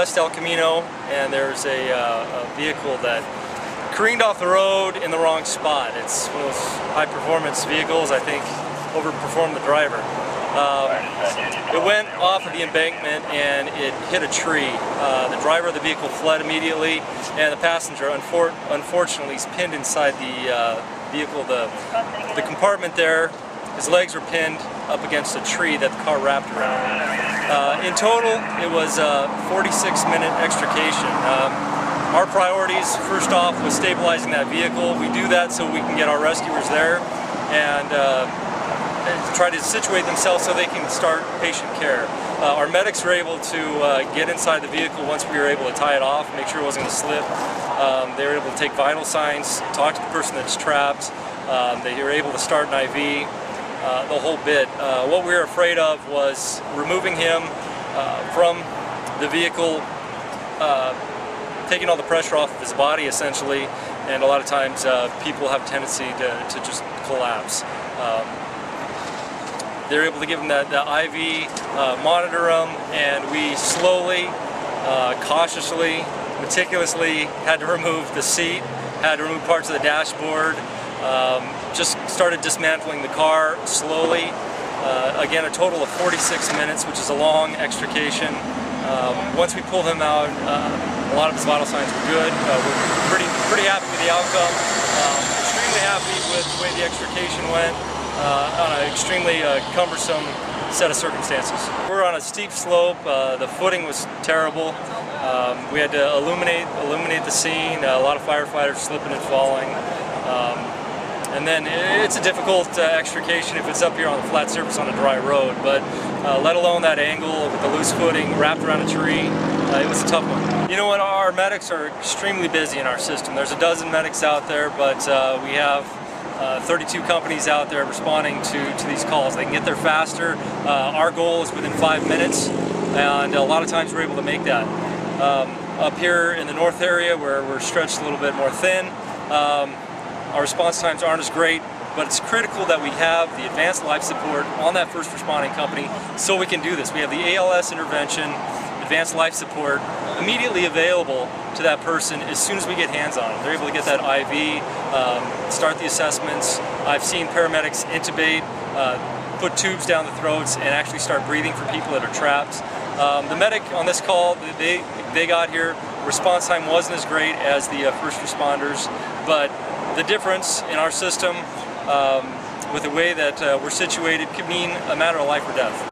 West El Camino, and there's a vehicle that careened off the road in the wrong spot. It's one of those high-performance vehicles, I think, overperformed the driver. It went off of the embankment and it hit a tree. The driver of the vehicle fled immediately, and the passenger, unfortunately, is pinned inside the vehicle. The compartment there, his legs were pinned up against a tree that the car wrapped around. In total, it was a 46-minute extrication. Our priorities, first off, was stabilizing that vehicle. We do that so we can get our rescuers there and try to situate themselves so they can start patient care. Our medics were able to get inside the vehicle once we were able to tie it off, make sure it wasn't going to slip. They were able to take vital signs, talk to the person that's trapped. They were able to start an IV, the whole bit. What we were afraid of was removing him from the vehicle, taking all the pressure off of his body essentially, and a lot of times people have a tendency to just collapse. They were able to give him that IV, monitor him, and we slowly, cautiously, meticulously had to remove the seat, had to remove parts of the dashboard, just started dismantling the car slowly. Again, a total of 46 minutes, which is a long extrication. Once we pulled him out, a lot of his vital signs were good. We're pretty happy with the outcome. Extremely happy with the way the extrication went on an extremely cumbersome set of circumstances. We're on a steep slope. The footing was terrible. We had to illuminate the scene. A lot of firefighters slipping and falling. And then it's a difficult extrication if it's up here on the flat surface on a dry road, but let alone that angle with the loose footing wrapped around a tree, it was a tough one. You know what, our medics are extremely busy in our system. There's a dozen medics out there, but we have 32 companies out there responding to these calls. They can get there faster. Our goal is within 5 minutes, and a lot of times we're able to make that. Up here in the north area where we're stretched a little bit more thin, our response times aren't as great, but it's critical that we have the advanced life support on that first responding company so we can do this. We have the ALS intervention, advanced life support, immediately available to that person as soon as we get hands on them. They're able to get that IV, start the assessments. I've seen paramedics intubate, put tubes down the throats, and actually start breathing for people that are trapped. The medic on this call, they got here, response time wasn't as great as the first responders, but the difference in our system with the way that we're situated could mean a matter of life or death.